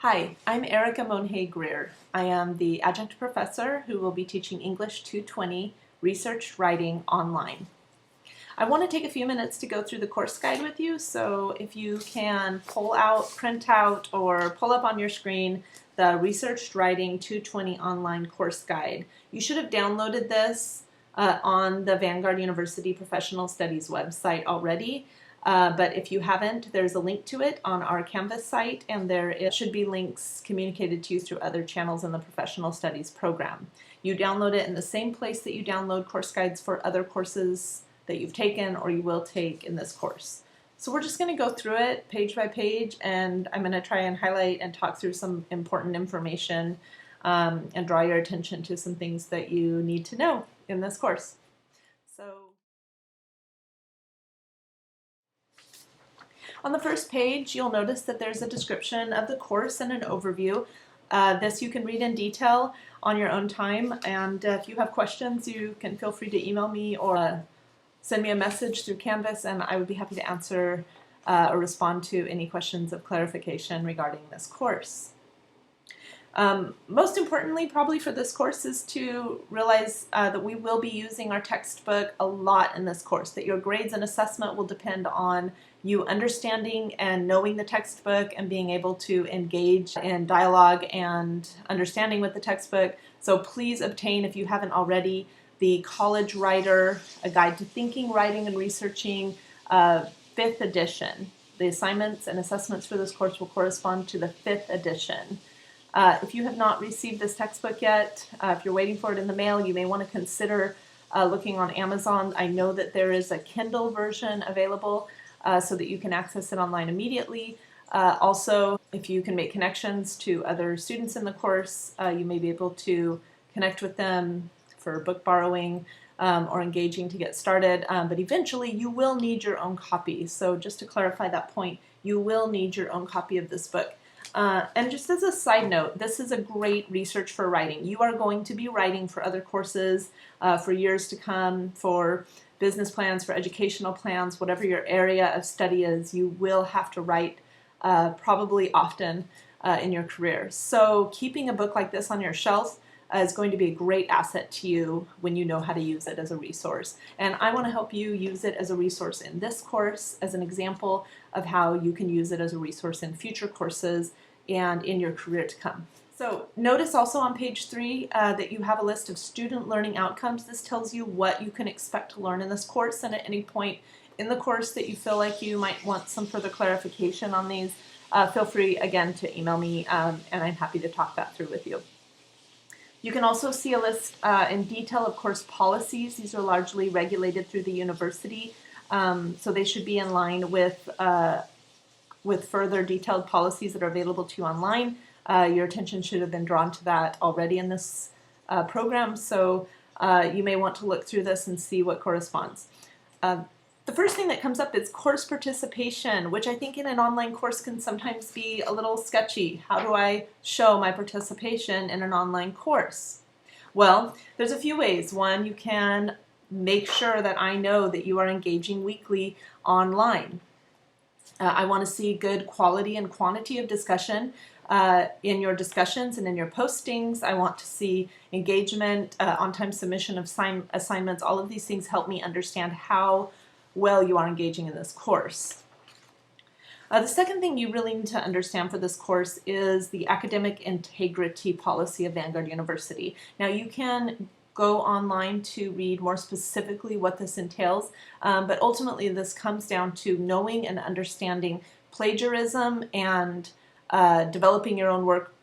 Hi, I'm Erica Monge-Greer. I am the adjunct professor who will be teaching English 220 research writing online. I want to take a few minutes to go through the course guide with you, so if you can pull out, print out, or pull up on your screen the Research Writing 220 online course guide. You should have downloaded this on the Vanguard University Professional Studies website already. But if you haven't, there's a link to it on our Canvas site, and there should be links communicated to you through other channels in the Professional Studies program. You download it in the same place that you download course guides for other courses that you've taken or you will take in this course. So we're just going to go through it page by page, and I'm going to try and highlight and talk through some important information and draw your attention to some things that you need to know in this course. On the first page, you'll notice that there's a description of the course and an overview. This you can read in detail on your own time, and if you have questions, you can feel free to email me or send me a message through Canvas, and I would be happy to answer or respond to any questions of clarification regarding this course. Most importantly, probably for this course, is to realize that we will be using our textbook a lot in this course, that your grades and assessment will depend on you understanding and knowing the textbook and being able to engage in dialogue and understanding with the textbook. So please obtain, if you haven't already, the College Writer, A Guide to Thinking, Writing, and Researching, 5th edition. The assignments and assessments for this course will correspond to the 5th edition. If you have not received this textbook yet, if you're waiting for it in the mail, you may want to consider looking on Amazon. I know that there is a Kindle version available so that you can access it online immediately. Also, if you can make connections to other students in the course, you may be able to connect with them for book borrowing or engaging to get started. But eventually, you will need your own copy. So just to clarify that point, you will need your own copy of this book. And just as a side note, this is a great research for writing. You are going to be writing for other courses for years to come, for business plans, for educational plans, whatever your area of study is, you will have to write probably often in your career. So keeping a book like this on your shelf is going to be a great asset to you when you know how to use it as a resource. And I want to help you use it as a resource in this course as an example of how you can use it as a resource in future courses and in your career to come. So notice also on page 3 that you have a list of student learning outcomes. This tells you what you can expect to learn in this course, and at any point in the course that you feel like you might want some further clarification on these, feel free again to email me and I'm happy to talk that through with you. You can also see a list in detail of course policies. These are largely regulated through the university, so they should be in line with further detailed policies that are available to you online. Your attention should have been drawn to that already in this program, so you may want to look through this and see what corresponds. The first thing that comes up is course participation, which I think in an online course can sometimes be a little sketchy. How do I show my participation in an online course? Well, there's a few ways. One, you can make sure that I know that you are engaging weekly online. I want to see good quality and quantity of discussion in your discussions and in your postings. I want to see engagement, on-time submission of assignments. All of these things help me understand how well you are engaging in this course. The second thing you really need to understand for this course is the academic integrity policy of Vanguard University. Now you can go online to read more specifically what this entails, but ultimately this comes down to knowing and understanding plagiarism and developing your own work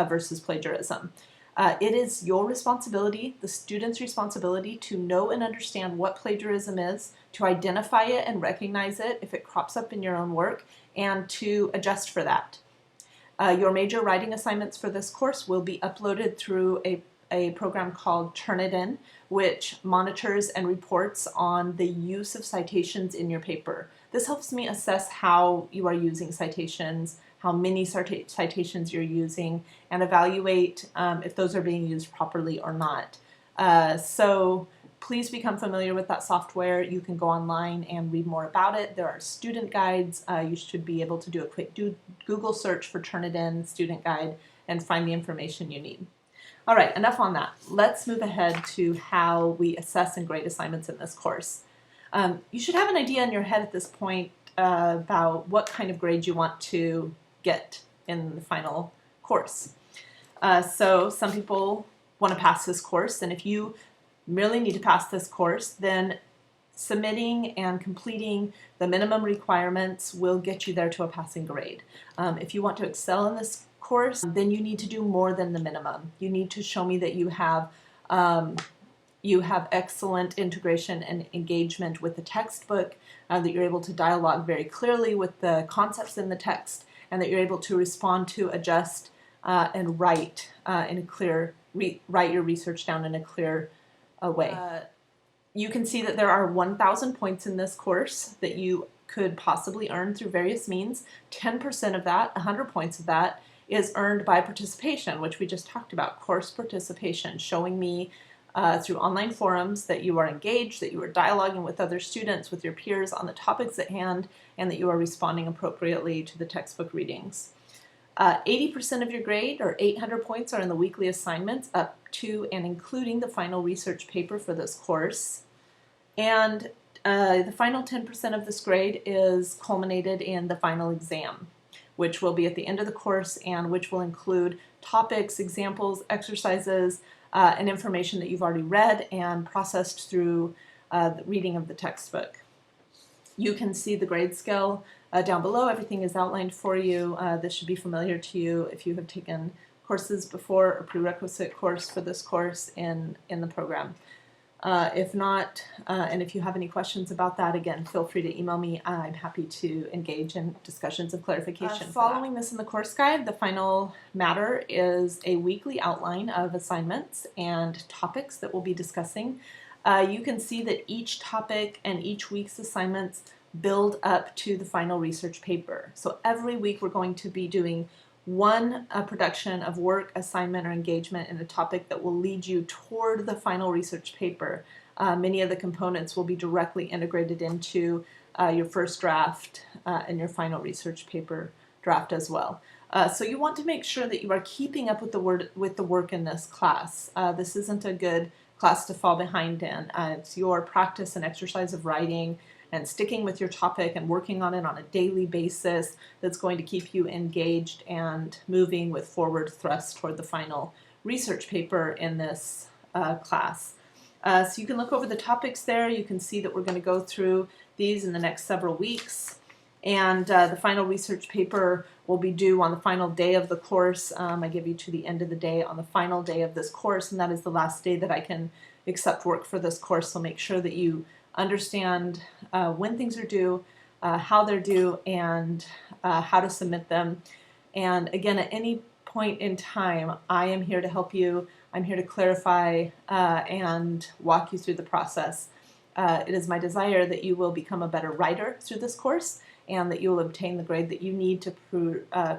versus plagiarism. It is your responsibility, the student's responsibility, to know and understand what plagiarism is, to identify it and recognize it if it crops up in your own work, and to adjust for that. Your major writing assignments for this course will be uploaded through a program called Turnitin, which monitors and reports on the use of citations in your paper. This helps me assess how you are using citations, how many citations you're using, and evaluate if those are being used properly or not. So please become familiar with that software. You can go online and read more about it. There are student guides. You should be able to do a quick Google search for Turnitin student guide and find the information you need. All right, enough on that. Let's move ahead to how we assess and grade assignments in this course. You should have an idea in your head at this point about what kind of grade you want to get in the final course. So some people want to pass this course, and if you merely need to pass this course, then submitting and completing the minimum requirements will get you there to a passing grade. If you want to excel in this course, then you need to do more than the minimum. You need to show me that you have excellent integration and engagement with the textbook, that you're able to dialogue very clearly with the concepts in the text, and that you're able to respond to, adjust, and write in a clear, write your research down in a clear way. You can see that there are 1,000 points in this course that you could possibly earn through various means. 10% of that, 100 points of that, is earned by participation, which we just talked about, course participation, showing me through online forums that you are engaged, that you are dialoguing with other students, with your peers on the topics at hand, and that you are responding appropriately to the textbook readings. 80% of your grade, or 800 points, are in the weekly assignments up to and including the final research paper for this course. And the final 10% of this grade is culminated in the final exam, which will be at the end of the course and which will include topics, examples, exercises, and information that you've already read and processed through the reading of the textbook. You can see the grade scale down below. Everything is outlined for you. This should be familiar to you if you have taken courses before, or prerequisite course for this course in the program. If not, and if you have any questions about that, again, feel free to email me. I'm happy to engage in discussions of clarification. Following this in the course guide, the final matter is a weekly outline of assignments and topics that we'll be discussing. You can see that each topic and each week's assignments build up to the final research paper. So every week we're going to be doing one production of work, assignment, or engagement in a topic that will lead you toward the final research paper. Many of the components will be directly integrated into your first draft and your final research paper draft as well. So you want to make sure that you are keeping up with the work in this class. This isn't a good class to fall behind in. It's your practice and exercise of writing and sticking with your topic and working on it on a daily basis that's going to keep you engaged and moving with forward thrust toward the final research paper in this class. So you can look over the topics there. You can see that we're going to go through these in the next several weeks. And the final research paper will be due on the final day of the course. I give you to the end of the day on the final day of this course, and that is the last day that I can accept work for this course. So make sure that you understand when things are due, how they're due, and how to submit them. And again, at any point in time, I am here to help you. I'm here to clarify and walk you through the process. It is my desire that you will become a better writer through this course, and that you will obtain the grade that you need to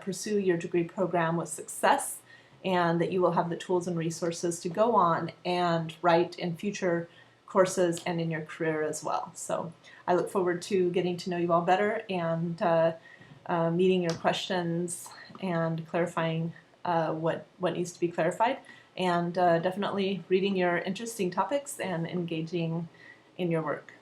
pursue your degree program with success, and that you will have the tools and resources to go on and write in future courses and in your career as well. So I look forward to getting to know you all better and meeting your questions and clarifying what needs to be clarified, and definitely reading your interesting topics and engaging in your work.